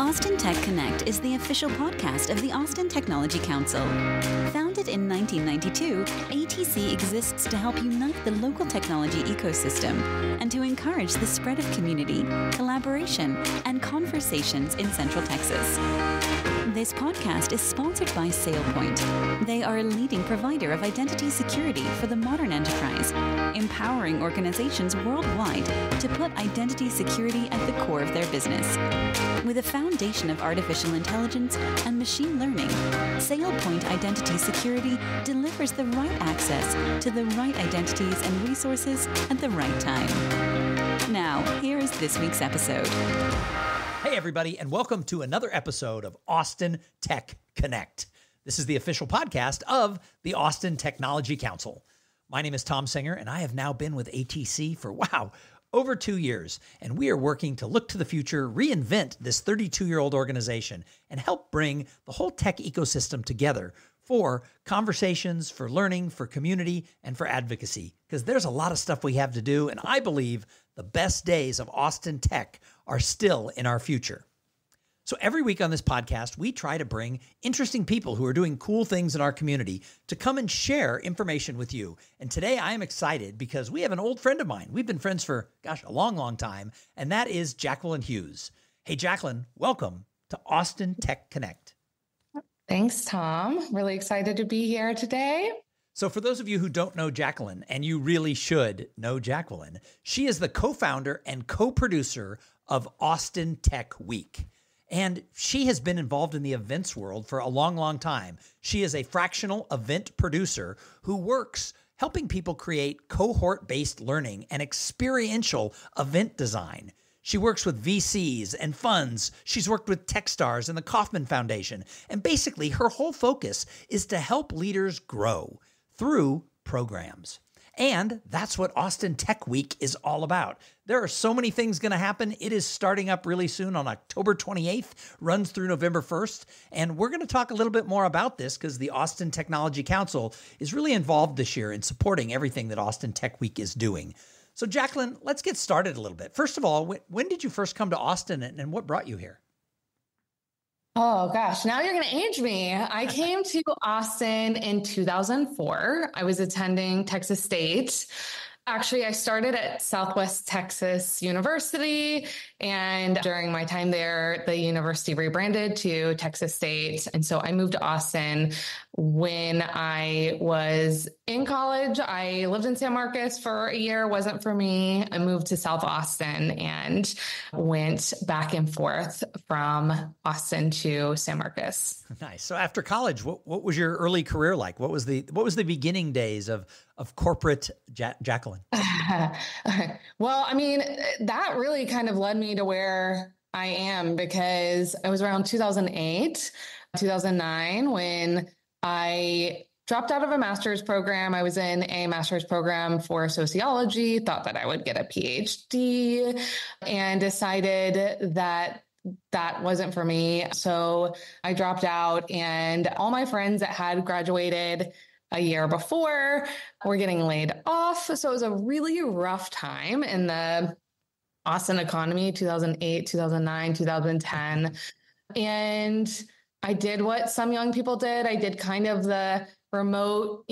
Austin Tech Connect is the official podcast of the Austin Technology Council. Founded in 1992, ATC exists to help unite the local technology ecosystem and to encourage the spread of community, collaboration, and conversations in Central Texas. This podcast is sponsored by SailPoint. They are a leading provider of identity security for the modern enterprise, empowering organizations worldwide to put identity security at the core of their business. With a foundation of artificial intelligence and machine learning, SailPoint Identity Security delivers the right access to the right identities and resources at the right time. Now, here is this week's episode. Hey, everybody, and welcome to another episode of Austin Tech Connect. This is the official podcast of the Austin Technology Council. My name is Tom Singer, and I have now been with ATC for, over 2 years. And we are working to look to the future, reinvent this 32-year-old organization, and help bring the whole tech ecosystem together for conversations, for learning, for community, and for advocacy. Because there's a lot of stuff we have to do, and I believe the best days of Austin Tech are still in our future. So every week on this podcast, we try to bring interesting people who are doing cool things in our community to come and share information with you. And today I am excited because we have an old friend of mine. We've been friends for, a long time. And that is Jacqueline Hughes. Hey, Jacqueline, welcome to Austin Tech Connect. Thanks, Tom. Really excited to be here today. So for those of you who don't know Jacqueline, and you really should know Jacqueline, she is the co-founder and co-producer of Austin Tech Week. And she has been involved in the events world for a long time. She is a fractional event producer who works helping people create cohort-based learning and experiential event design. She works with VCs and funds. She's worked with Techstars and the Kauffman Foundation. And basically, her whole focus is to help leaders grow through programs. And that's what Austin Tech Week is all about. There are so many things going to happen. It is starting up really soon on October 28th, runs through November 1st. And we're going to talk a little bit more about this because the Austin Technology Council is really involved this year in supporting everything that Austin Tech Week is doing. So Jacqueline, let's get started a little bit. First of all, when did you first come to Austin and what brought you here? Oh gosh, now you're going to age me. I came to Austin in 2004. I was attending Texas State. Actually, I started at Southwest Texas University, and during my time there, the university rebranded to Texas State. And so I moved to Austin when I was in college. I lived in San Marcos for a year. Wasn't for me. I moved to South Austin and went back and forth from Austin to San Marcos. Nice. So after college, what was your early career like? What was the beginning days of corporate Jacqueline? Well, I mean, that really kind of led me to where I am because it was around 2008, 2009 when I dropped out of a master's program. I was in a master's program for sociology, thought that I would get a PhD, and decided that that wasn't for me. So I dropped out, and all my friends that had graduated a year before were getting laid off. So it was a really rough time in the Austin economy, 2008, 2009, 2010. And I did what some young people did. I did kind of the remote,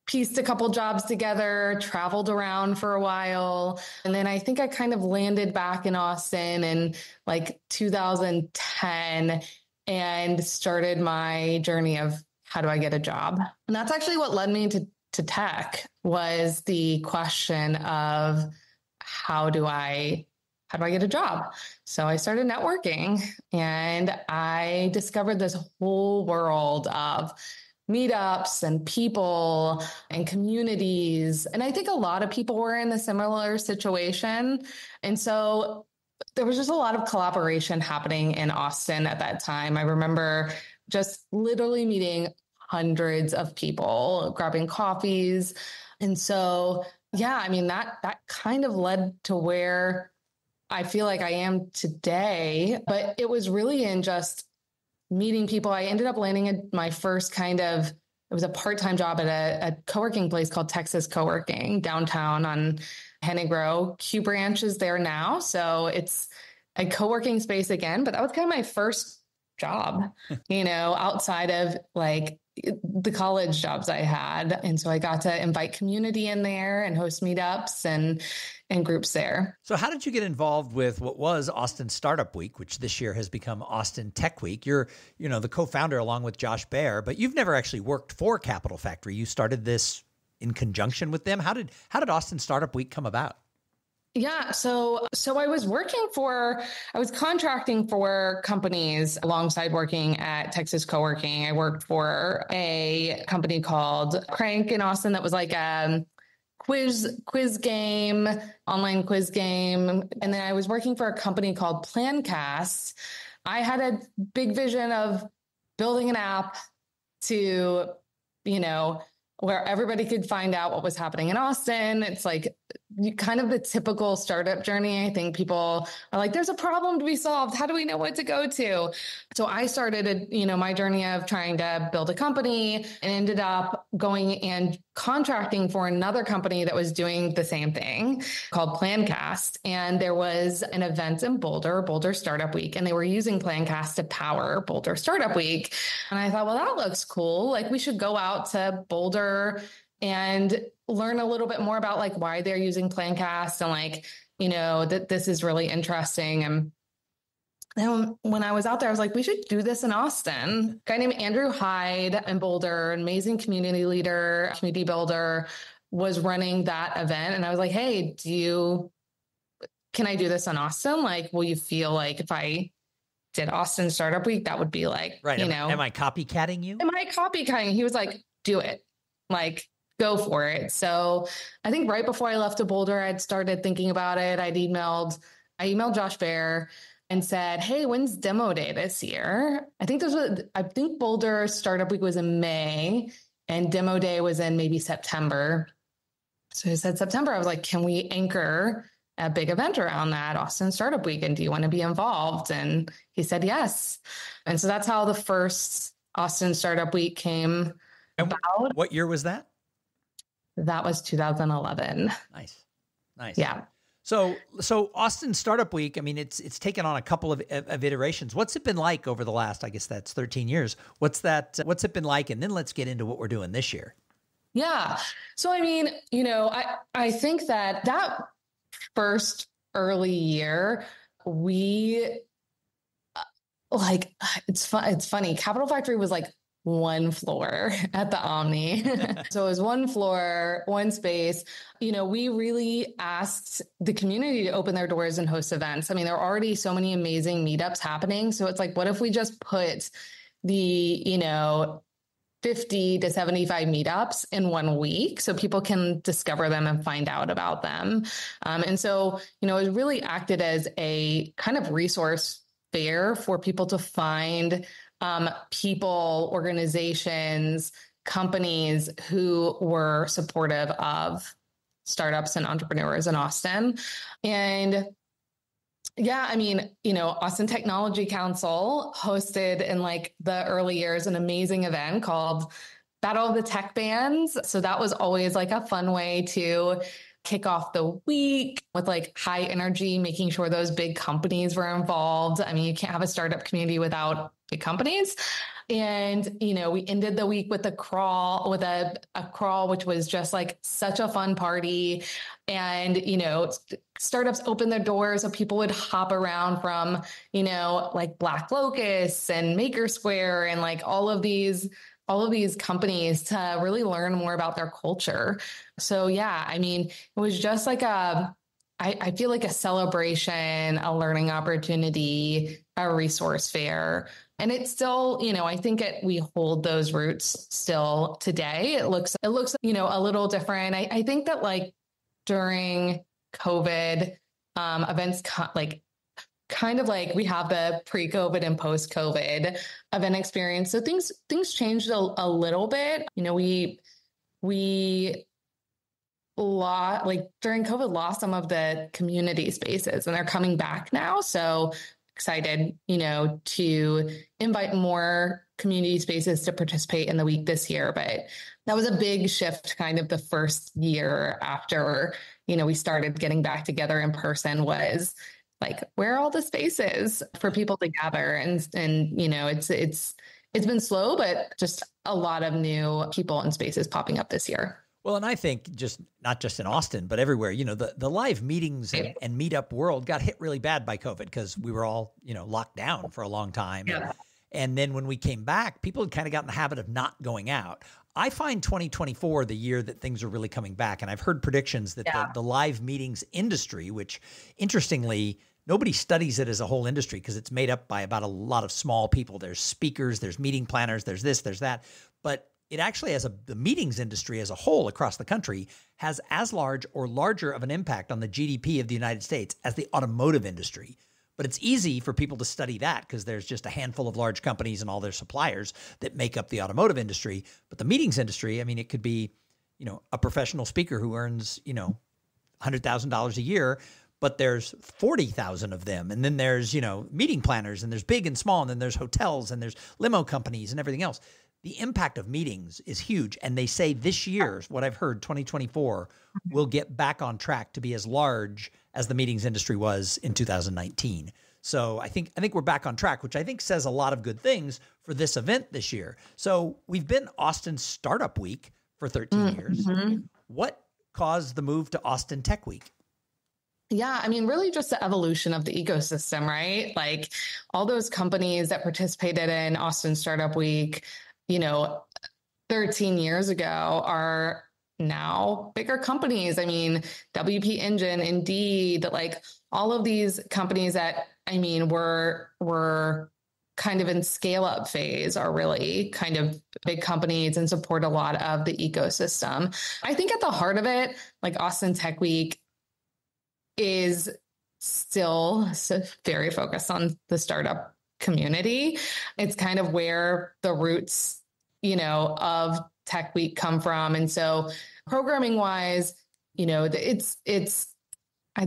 pieced a couple jobs together, traveled around for a while. And then I think I kind of landed back in Austin in like 2010 and started my journey of how do I get a job? And that's actually what led me to tech, was the question of how do I get a job? So I started networking, and I discovered this whole world of meetups and people and communities. And I think a lot of people were in a similar situation. And so there was just a lot of collaboration happening in Austin at that time. I remember just literally meeting hundreds of people, grabbing coffees. And so, yeah, I mean, that kind of led to where I feel like I am today, but it was really in just meeting people. I ended up landing my first it was a part-time job at a co-working place called Texas Co-working downtown on Hennegrow. Q Branch is there now. So it's a co-working space again, but that was kind of my first job, outside of like the college jobs I had. And so I got to invite community in there and host meetups and groups there. So how did you get involved with what was Austin Startup Week, which this year has become Austin Tech Week? You're, the co-founder along with Josh Baer, but you've never actually worked for Capital Factory. You started this in conjunction with them. How did Austin Startup Week come about? Yeah. So I was contracting for companies alongside working at Texas Co-working. I worked for a company called Crank in Austin that was like a quiz game, online quiz game. And then I was working for a company called Plancast. I had a big vision of building an app to, where everybody could find out what was happening in Austin. It's like kind of the typical startup journey. I think people are like, there's a problem to be solved. How do we know what to go to? So I started, my journey of trying to build a company and ended up going and contracting for another company that was doing the same thing called Plancast. And there was an event in Boulder Startup Week, and they were using Plancast to power Boulder Startup Week. And I thought, well, that looks cool. Like we should go out to Boulder and learn a little bit more about like why they're using Plancast and like, that this is really interesting. And then when I was out there, I was like, we should do this in Austin. A guy named Andrew Hyde in Boulder, an amazing community leader, community builder, was running that event. And I was like, hey, can I do this in Austin? Like, will you feel like if I did Austin Startup Week, that would be like, right. Am I copycatting you? Am I copycatting? He was like, do it. Like, go for it. So I think right before I left to Boulder, I'd started thinking about it. I emailed Josh Baer and said, hey, when's demo day this year? I think Boulder Startup Week was in May and demo day was in maybe September. So I said September. I was like, can we anchor a big event around that, Austin Startup Week? And do you want to be involved? And he said, yes. And so that's how the first Austin Startup Week came about. What year was that? That was 2011. Nice. Yeah. So Austin Startup Week, I mean, it's taken on a couple of iterations. What's it been like over the last, I guess that's 13 years. What's it been like? And then let's get into what we're doing this year. Yeah. So, I mean, I think that first early year, it's funny. Capital Factory was like one floor at the Omni. So it was one floor, one space. We really asked the community to open their doors and host events. I mean, there are already so many amazing meetups happening. So it's like, what if we just put the, 50 to 75 meetups in 1 week so people can discover them and find out about them. And so, it really acted as a kind of resource fair for people to find people, organizations, companies who were supportive of startups and entrepreneurs in Austin. And yeah, I mean, Austin Technology Council hosted in like the early years an amazing event called Battle of the Tech Bands. So that was always like a fun way to kick off the week with like high energy, making sure those big companies were involved. I mean, you can't have a startup community without big companies. And, we ended the week with a crawl, which was just like such a fun party. And, startups opened their doors so people would hop around from, like Black Locusts and Maker Square and like all of these companies to really learn more about their culture. So yeah, I mean, it was just like I feel like a celebration, a learning opportunity, a resource fair. And it's still, I think we hold those roots still today. It looks, a little different. I think that like during COVID, events kind of like we have the pre-COVID and post-COVID event experience. So things changed a little bit. We during COVID lost some of the community spaces and they're coming back now. So excited, to invite more community spaces to participate in the week this year. But that was a big shift kind of the first year after, we started getting back together in person was like, where are all the spaces for people to gather? And, it's been slow, but just a lot of new people and spaces popping up this year. Well, and I think not just in Austin, but everywhere, the live meetings and meetup world got hit really bad by COVID because we were all, locked down for a long time. Yeah. And then when we came back, people had kind of gotten the habit of not going out. I find 2024 the year that things are really coming back. And I've heard predictions that the live meetings industry, which interestingly, nobody studies it as a whole industry because it's made up by about a lot of small people. There's speakers, there's meeting planners, there's this, there's that. But it actually the meetings industry as a whole across the country has as large or larger of an impact on the GDP of the United States as the automotive industry. But it's easy for people to study that because there's just a handful of large companies and all their suppliers that make up the automotive industry. But the meetings industry, I mean, it could be, a professional speaker who earns, $100,000 a year, but there's 40,000 of them. And then there's, meeting planners, and there's big and small, and then there's hotels, and there's limo companies and everything else. The impact of meetings is huge. And they say this year, what I've heard, 2024, will get back on track to be as large as the meetings industry was in 2019. So I think we're back on track, which I think says a lot of good things for this event this year. So we've been Austin Startup Week for 13 years. What caused the move to Austin Tech Week? Yeah, I mean, really just the evolution of the ecosystem, right? Like all those companies that participated in Austin Startup Week, 13 years ago are now bigger companies. I mean, WP Engine, Indeed, like all of these companies that, were kind of in scale up phase are really kind of big companies and support a lot of the ecosystem. I think at the heart of it, like Austin Tech Week is still very focused on the startup community. It's kind of where the roots, of Tech Week come from. And so programming wise, I'd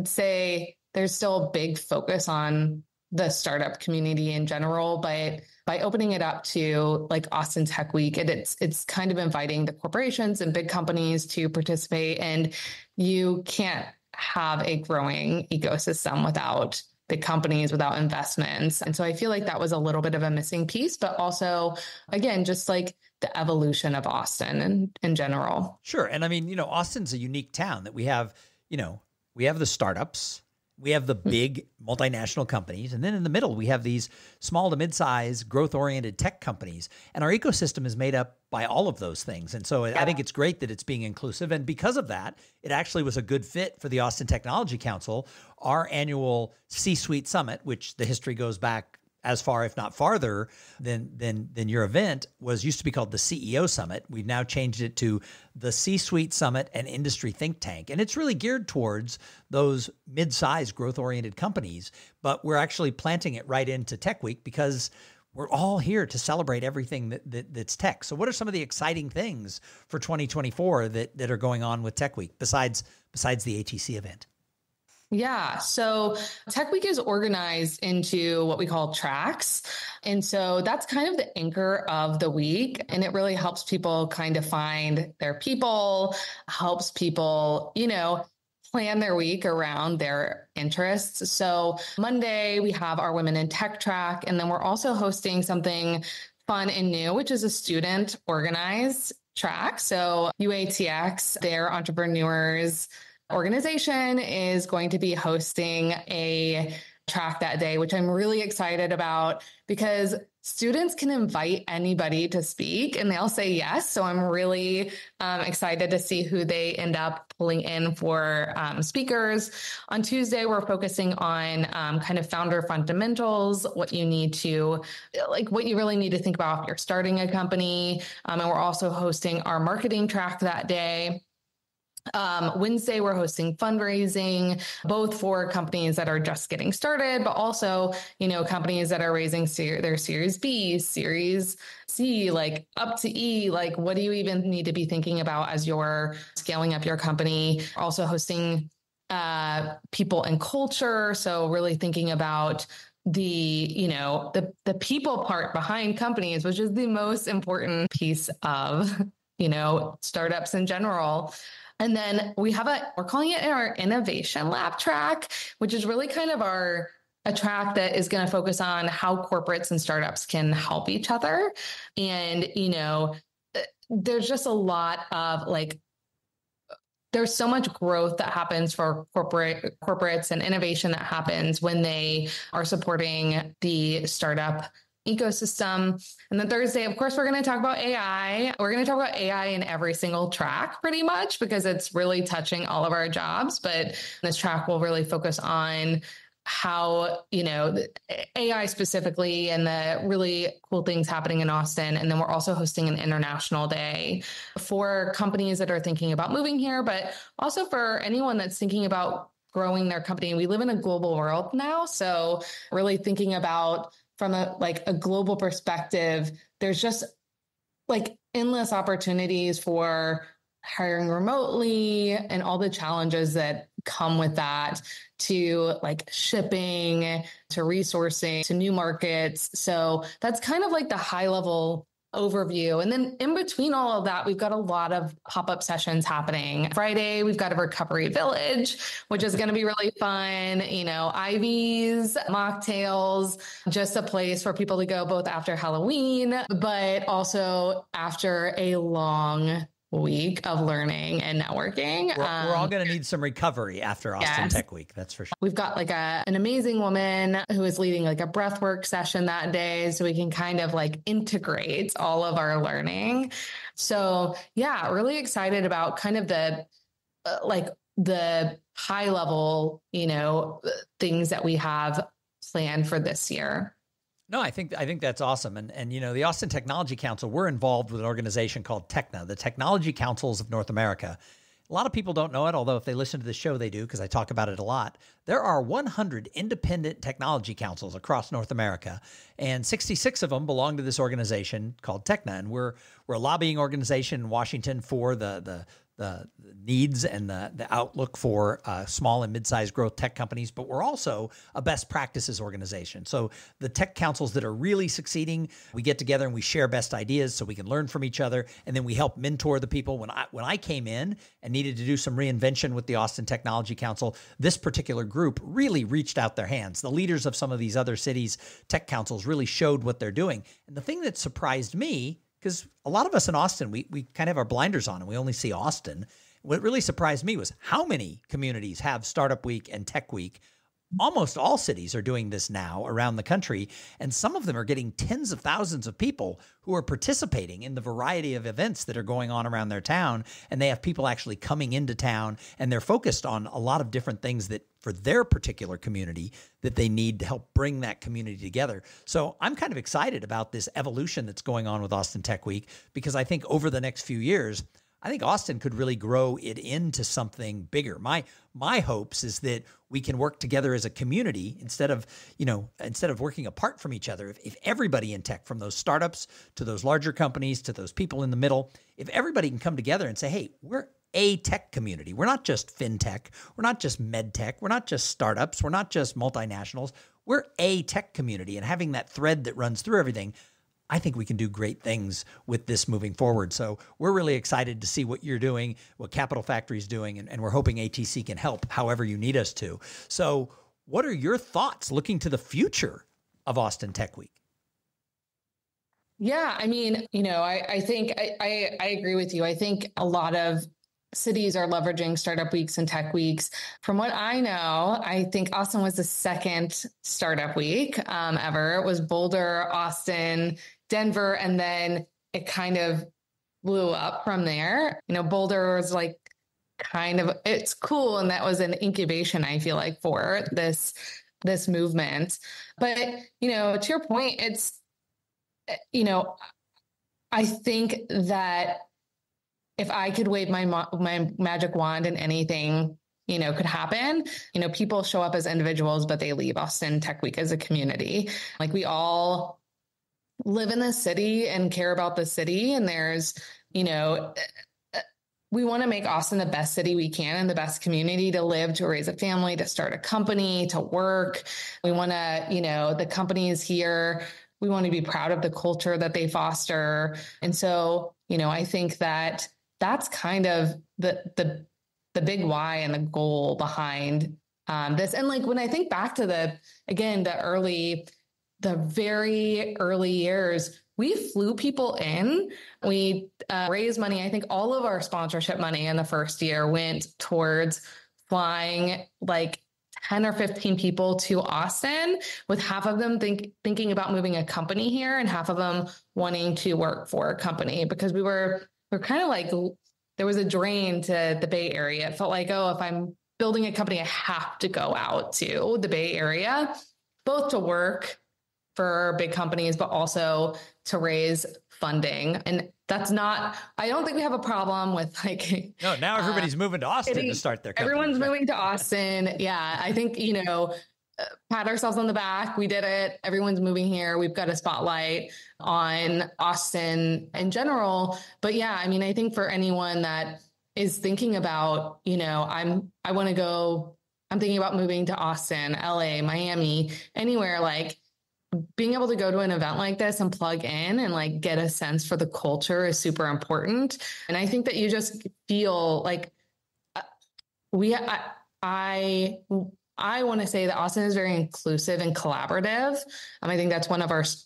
say there's still a big focus on the startup community in general, but by opening it up to like Austin Tech Week, it's kind of inviting the corporations and big companies to participate. And you can't have a growing ecosystem without big companies, without investments. And so I feel like that was a little bit of a missing piece, but also, again, just like the evolution of Austin in general. Sure. And I mean, Austin's a unique town that we have, we have the startups, we have the big multinational companies, and then in the middle, we have these small to mid-size growth-oriented tech companies. And our ecosystem is made up by all of those things. And so I think it's great that it's being inclusive. And because of that, it actually was a good fit for the Austin Technology Council. Our annual C-Suite Summit, which the history goes back as far, if not farther, than your event, used to be called the CEO Summit. We've now changed it to the C-Suite Summit and Industry Think Tank. And it's really geared towards those mid-sized growth-oriented companies. But we're actually planting it right into Tech Week because we're all here to celebrate everything that's tech. So what are some of the exciting things for 2024 that are going on with Tech Week besides the ATC event? Yeah. So Tech Week is organized into what we call tracks. And so that's kind of the anchor of the week. And it really helps people kind of find their people, helps people, plan their week around their interests. So Monday, we have our Women in Tech track. And then we're also hosting something fun and new, which is a student organized track. So UATX, their entrepreneurs organization, is going to be hosting a track that day, which I'm really excited about because students can invite anybody to speak and they'll say yes. So I'm really excited to see who they end up pulling in for speakers. On Tuesday, we're focusing on kind of founder fundamentals, what you really need to think about if you're starting a company. And we're also hosting our marketing track that day. Wednesday, we're hosting fundraising, both for companies that are just getting started, but also, companies that are raising their Series B, Series C, like up to E, like what do you even need to be thinking about as you're scaling up your company? Also hosting people and culture. So really thinking about the people part behind companies, which is the most important piece of, startups in general. And then we're calling it our innovation lab track, which is really kind of a track that is going to focus on how corporates and startups can help each other. And, there's just a lot of there's so much growth that happens for corporates and innovation that happens when they are supporting the startup ecosystem. And then Thursday, of course, we're going to talk about AI. We're going to talk about AI in every single track pretty much because it's really touching all of our jobs. But this track will really focus on how, AI specifically and the really cool things happening in Austin. And then we're also hosting an international day for companies that are thinking about moving here, but also for anyone that's thinking about growing their company. We live in a global world now. So really thinking about from a global perspective, there's just endless opportunities for hiring remotely and all the challenges that come with that, to shipping, to resourcing, to new markets. So that's kind of the high level overview. And then in between all of that, we've got a lot of pop-up sessions happening. Friday, we've got a recovery village, which is going to be really fun. Ivies, mocktails, just a place for people to go both after Halloween, but also after a long week of learning and networking. We're all going to need some recovery after Austin Tech Week. That's for sure. We've got an amazing woman who is leading a breathwork session that day. So we can kind of integrate all of our learning. So yeah, really excited about kind of the high level, things that we have planned for this year. No, I think that's awesome. And the Austin Technology Council, we're involved with an organization called TECNA, the Technology Councils of North America. A lot of people don't know it, although if they listen to the show, they do, because I talk about it a lot. There are 100 independent technology councils across North America, and 66 of them belong to this organization called TECNA. And we're a lobbying organization in Washington for the needs and the outlook for small and mid-sized growth tech companies, but we're also a best practices organization. So the tech councils that are really succeeding, we get together and we share best ideas so we can learn from each other, and then we help mentor the people. When I came in and needed to do some reinvention with the Austin Technology Council, this particular group really reached out their hands. The leaders of some of these other cities' tech councils really showed what they're doing. And the thing that surprised me, because a lot of us in Austin, we kind of have our blinders on and we only see Austin. What really surprised me was how many communities have Startup Week and Tech Week. Almost all cities are doing this now around the country, and some of them are getting tens of thousands of people who are participating in the variety of events that are going on around their town, and they have people actually coming into town, and they're focused on a lot of different things that for their particular community that they need to help bring that community together. So I'm kind of excited about this evolution that's going on with Austin Tech Week, because I think over the next few years, I think Austin could really grow it into something bigger. My hopes is that we can work together as a community instead of working apart from each other. If everybody in tech, from those startups to those larger companies to those people in the middle, if everybody can come together and say, hey, we're a tech community. We're not just fintech. We're not just med tech. We're not just startups. We're not just multinationals. We're a tech community, and having that thread that runs through everything, I think we can do great things with this moving forward. So we're really excited to see what you're doing, what Capital Factory is doing, and we're hoping ATC can help however you need us to. So what are your thoughts looking to the future of Austin Tech Week? Yeah, I mean, I think I agree with you. I think a lot of cities are leveraging startup weeks and tech weeks. From what I know, I think Austin was the second startup week ever. It was Boulder, Austin, Denver, and then it kind of blew up from there. Boulder was it's cool. And that was an incubation, I feel like, for this movement. But, to your point, it's, I think that if I could wave my magic wand and anything, could happen, people show up as individuals, but they leave Austin Tech Week as a community. We all live in the city and care about the city. And there's, we want to make Austin the best city we can and the best community to live, to raise a family, to start a company, to work. We want to, the companies here, we want to be proud of the culture that they foster. And so, I think that that's kind of the big why and the goal behind this. And like when I think back to the very early years, we flew people in. We raised money. I think all of our sponsorship money in the first year went towards flying like 10 or 15 people to Austin, with half of them thinking about moving a company here and half of them wanting to work for a company, because we're kind of like, there was a drain to the Bay Area. It felt like, oh, if I'm building a company, I have to go out to the Bay Area, both to work for big companies, but also to raise funding. And that's not, I don't think we have a problem with like. No, now everybody's moving to Austin to start their company. Everyone's moving to Austin. Yeah. I think, pat ourselves on the back. We did it. Everyone's moving here. We've got a spotlight on Austin in general. But yeah, I mean, I think for anyone that is thinking about, I'm thinking about moving to Austin, LA, Miami, anywhere, like being able to go to an event like this and plug in and like get a sense for the culture is super important. And I think that you just feel like I want to say that Austin is very inclusive and collaborative. I think that's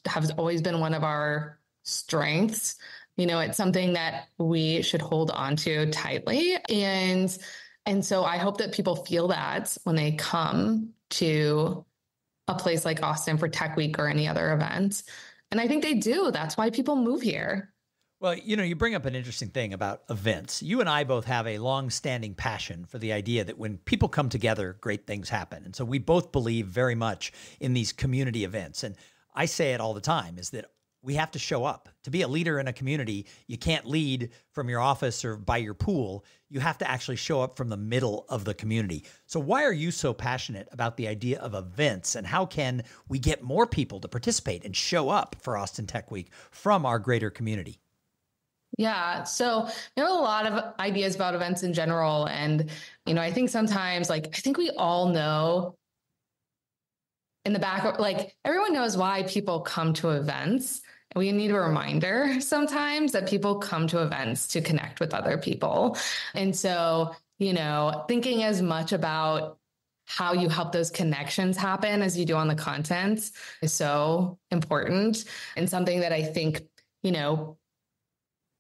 has always been one of our strengths. It's something that we should hold on to tightly. And so I hope that people feel that when they come to a place like Austin for Tech Week or any other event. And I think they do. That's why people move here. Well, you bring up an interesting thing about events. You and I both have a long-standing passion for the idea that when people come together, great things happen. And so we both believe very much in these community events. And I say it all the time, is that we have to show up. To be a leader in a community, you can't lead from your office or by your pool. You have to actually show up from the middle of the community. So why are you so passionate about the idea of events, and how can we get more people to participate and show up for Austin Tech Week from our greater community? Yeah. So there are a lot of ideas about events in general. And, I think sometimes I think we all know in the back, like everyone knows why people come to events. We need a reminder sometimes that people come to events to connect with other people. And so, thinking as much about how you help those connections happen as you do on the content is so important, and something that I think,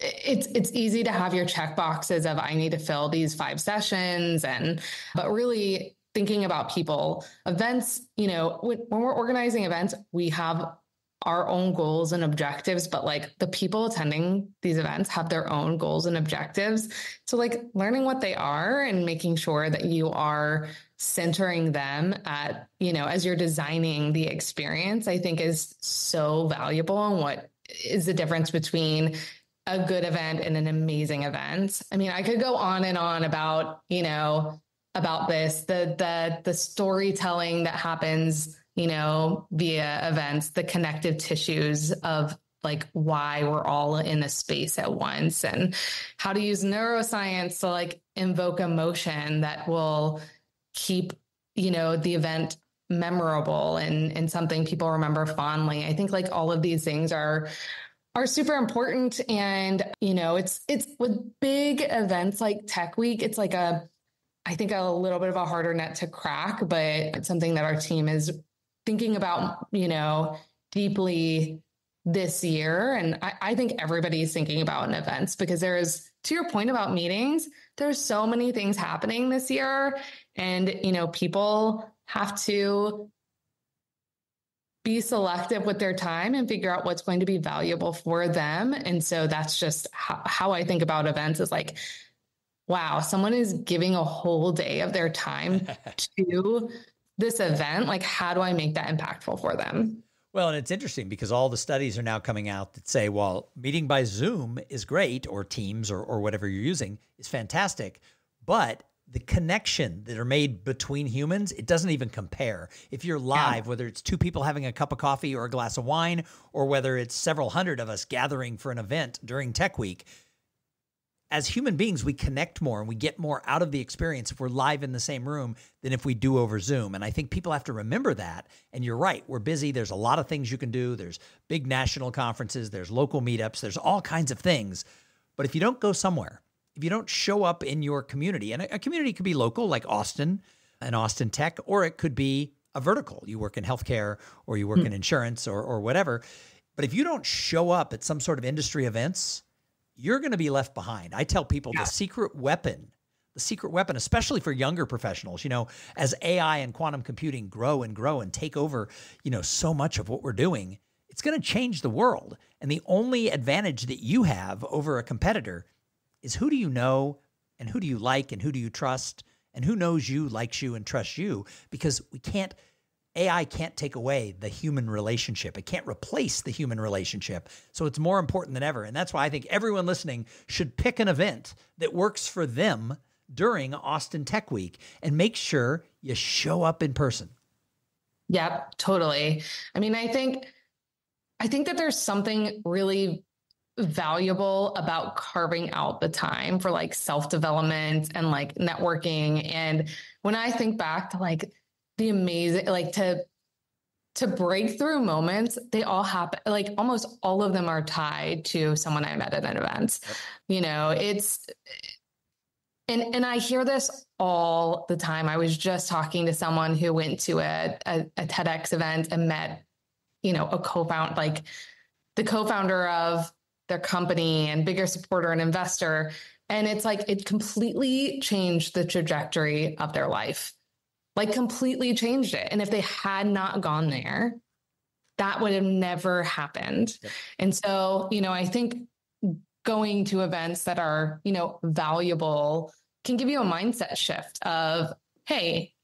it's easy to have your check boxes of I need to fill these 5 sessions, but really thinking about people. Events, when we're organizing events, we have our own goals and objectives, but like the people attending these events have their own goals and objectives. So like learning what they are and making sure that you are centering them at, as you're designing the experience, I think is so valuable. And what is the difference between a good event and an amazing event? I mean, I could go on and on about, about this, the storytelling that happens, via events, the connective tissues of like why we're all in a space at once, and how to use neuroscience to like invoke emotion that will keep, the event memorable and something people remember fondly. I think like all of these things are super important. And, it's with big events like Tech Week, it's like I think a little bit of a harder nut to crack, but it's something that our team is thinking about, deeply this year. And I think everybody's thinking about in events, because to your point about meetings, there's so many things happening this year, and, people have to be selective with their time and figure out what's going to be valuable for them. And so that's just how I think about events, is like, wow, someone is giving a whole day of their time to this event. Like, how do I make that impactful for them? Well, and it's interesting because all the studies are now coming out that say, well, meeting by Zoom is great, or Teams or whatever you're using is fantastic, but the connection that are made between humans, it doesn't even compare. If you're live, whether it's 2 people having a cup of coffee or a glass of wine, or whether it's several hundred of us gathering for an event during Tech Week, as human beings, we connect more and we get more out of the experience if we're live in the same room than if we do over Zoom. And I think people have to remember that. And you're right, we're busy. There's a lot of things you can do. There's big national conferences, there's local meetups, there's all kinds of things. But if you don't go somewhere if you don't show up in your community, and a community could be local like Austin and Austin Tech, or it could be a vertical. You work in healthcare or you work in insurance or whatever. But if you don't show up at some sort of industry events, you're going to be left behind. I tell people the secret weapon, especially for younger professionals, as AI and quantum computing grow and take over, so much of what we're doing, it's going to change the world. And the only advantage that you have over a competitor is who do you know and who do you like and who do you trust and who knows you, likes you, and trusts you, because AI can't take away the human relationship. It can't replace the human relationship. So it's more important than ever. And that's why I think everyone listening should pick an event that works for them during Austin Tech Week and make sure you show up in person. Yep, totally. I mean, I think that there's something really valuable about carving out the time for like self-development and like networking. And when I think back to like the amazing, like to breakthrough moments, they all happen, like almost all of them are tied to someone I met at an event. It's, and I hear this all the time. I was just talking to someone who went to a TEDx event and met, a co-founder, like the co-founder of their company and bigger supporter and investor. And it's like, it completely changed the trajectory of their life, like completely changed it. And if they had not gone there, that would have never happened. Yep. And so, I think going to events that are, valuable can give you a mindset shift of, hey,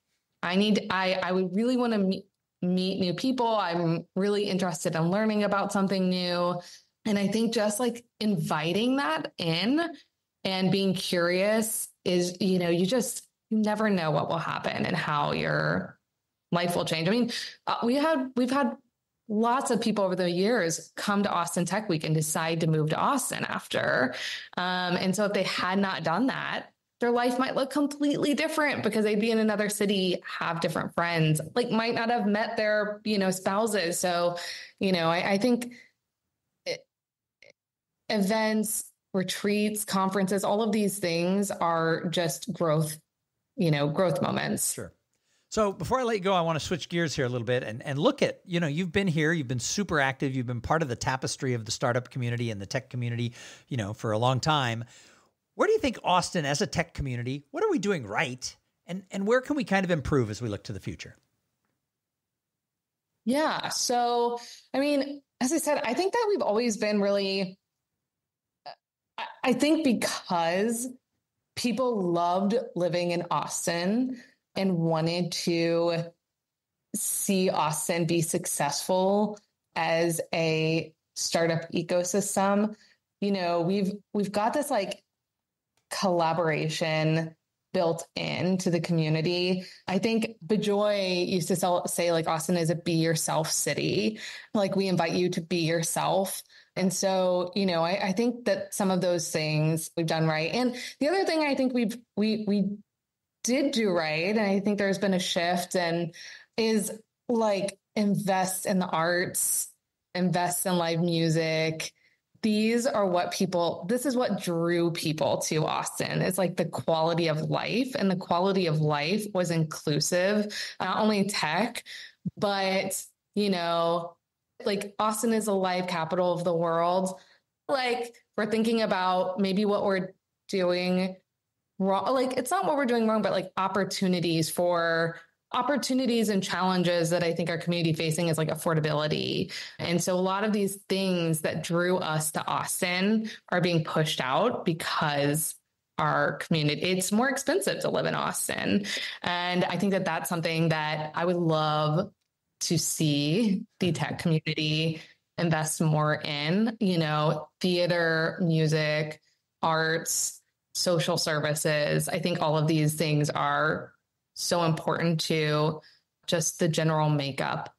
I would really want to meet new people. I'm really interested in learning about something new. And I think just like inviting that in and being curious is, you never know what will happen and how your life will change. I mean, we've had lots of people over the years come to Austin Tech Week and decide to move to Austin after. And so if they had not done that, their life might look completely different because they'd be in another city, have different friends, like might not have met their, spouses. So, I think events, retreats, conferences, all of these things are just growth moments. Sure. So before I let you go, I want to switch gears here a little bit and look at, you've been here, you've been super active, you've been part of the tapestry of the startup community and the tech community, for a long time. Where do you think Austin as a tech community, what are we doing right? And where can we kind of improve as we look to the future? Yeah. So, I mean, as I said, I think that we've always been really, I think because people loved living in Austin and wanted to see Austin be successful as a startup ecosystem. We've got this like collaboration built into the community. I think Bejoy used to say like Austin is a be yourself city. Like we invite you to be yourself. And so, I think that some of those things we've done right. And the other thing I think we did do right, and I think there's been a shift, and is like invest in the arts, invest in live music. This is what drew people to Austin. It's like the quality of life, and the quality of life was inclusive, not only tech, but, like Austin is a live capital of the world. Like we're thinking about maybe what we're doing wrong. Like it's not what we're doing wrong, but like opportunities and challenges that I think our community facing is like affordability. And so a lot of these things that drew us to Austin are being pushed out because our community, it's more expensive to live in Austin. And I think that that's something that I would love to see the tech community invest more in, theater, music, arts, social services. I think all of these things are so important to just the general makeup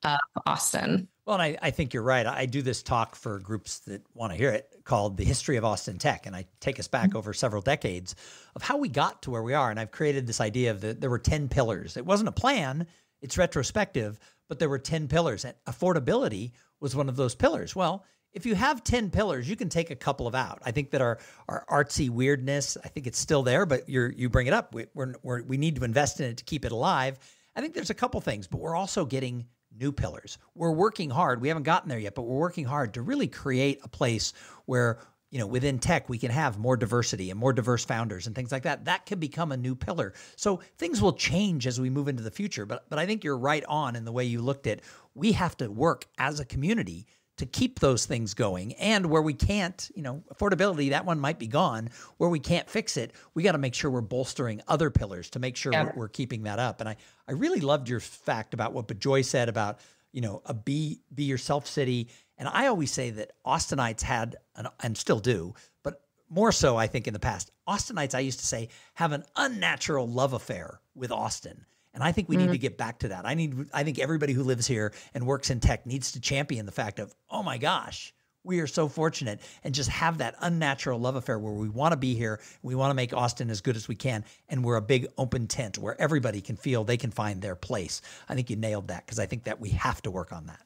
of Austin. Well, and I think you're right. I do this talk for groups that want to hear it called The History of Austin Tech. And I take us back over several decades of how we got to where we are. And I've created this idea of there were 10 pillars. It wasn't a plan. It's retrospective, but there were 10 pillars, and affordability was one of those pillars. Well, if you have 10 pillars, you can take a couple of out. I think that our artsy weirdness, I think it's still there, but you bring it up. We need to invest in it to keep it alive. I think there's a couple things, but we're also getting new pillars. We're working hard. We haven't gotten there yet, but we're working hard to really create a place where, within tech, we can have more diversity and more diverse founders and things like that. That can become a new pillar. So things will change as we move into the future. But I think you're right on in the way you looked at, we have to work as a community to keep those things going. And where we can't, affordability, that one might be gone. Where we can't fix it, we got to make sure we're bolstering other pillars to make sure we're keeping that up. And I really loved your fact about what Joy said about, a be yourself city. And I always say that Austinites had, and still do, but more so I think in the past, Austinites, I used to say, have an unnatural love affair with Austin. And I think we need to get back to that. I think everybody who lives here and works in tech needs to champion the fact of, oh my gosh, we are so fortunate, and just have that unnatural love affair where we want to be here. We want to make Austin as good as we can. And we're a big open tent where everybody can feel they can find their place. I think you nailed that, because I think that we have to work on that.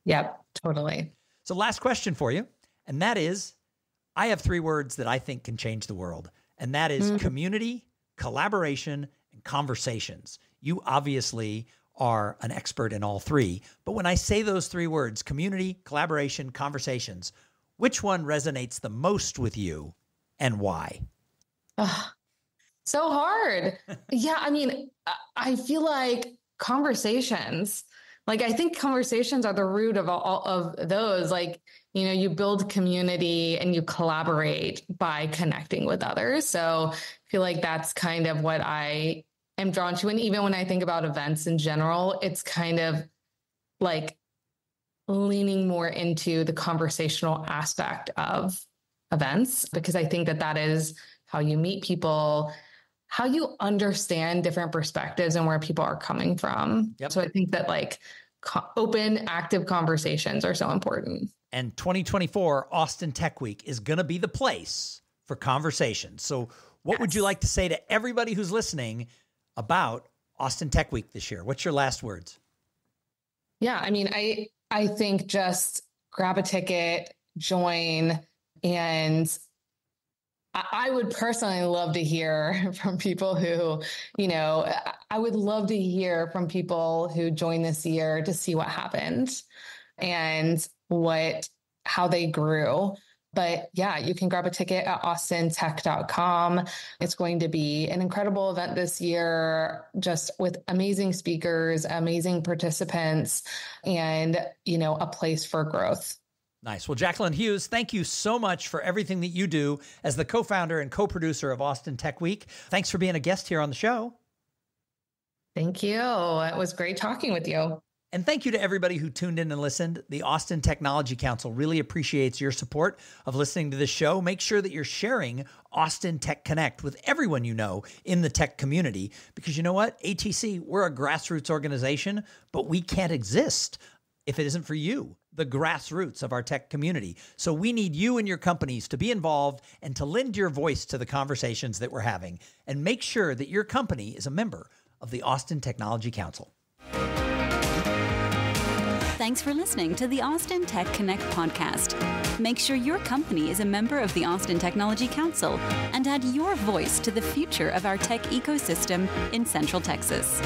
Yep, totally. So last question for you. And that is, I have 3 words that I think can change the world. And that is community, collaboration, and conversations. You obviously are an expert in all 3. But when I say those 3 words, community, collaboration, conversations, which one resonates the most with you and why? So hard. Yeah. I mean, I feel like conversations, I think conversations are the root of all of those. You build community and you collaborate by connecting with others. So I feel like that's kind of what I am drawn to. And even when I think about events in general, it's kind of leaning more into the conversational aspect of events, because I think that is how you meet people, how you understand different perspectives and where people are coming from. Yep. So I think that open, active conversations are so important. And 2024 Austin Tech Week is going to be the place for conversations. So what would you like to say to everybody who's listening about Austin Tech Week this year? What's your last words? Yeah, I mean, I think just grab a ticket, join, and I would personally love to hear from people who, I would love to hear from people who joined this year to see what happened and how they grew. But yeah, you can grab a ticket at austintech.com. It's going to be an incredible event this year, just with amazing speakers, amazing participants, and, a place for growth. Nice. Well, Jacqueline Hughes, thank you so much for everything that you do as the co-founder and co-producer of Austin Tech Week. Thanks for being a guest here on the show. Thank you. It was great talking with you. And thank you to everybody who tuned in and listened. The Austin Technology Council really appreciates your support of listening to this show. Make sure that you're sharing Austin Tech Connect with everyone you know in the tech community, because you know what? ATC, we're a grassroots organization, but we can't exist if it isn't for you, the grassroots of our tech community. So we need you and your companies to be involved and to lend your voice to the conversations that we're having. And make sure that your company is a member of the Austin Technology Council. Thanks for listening to the Austin Tech Connect podcast. Make sure your company is a member of the Austin Technology Council and add your voice to the future of our tech ecosystem in Central Texas.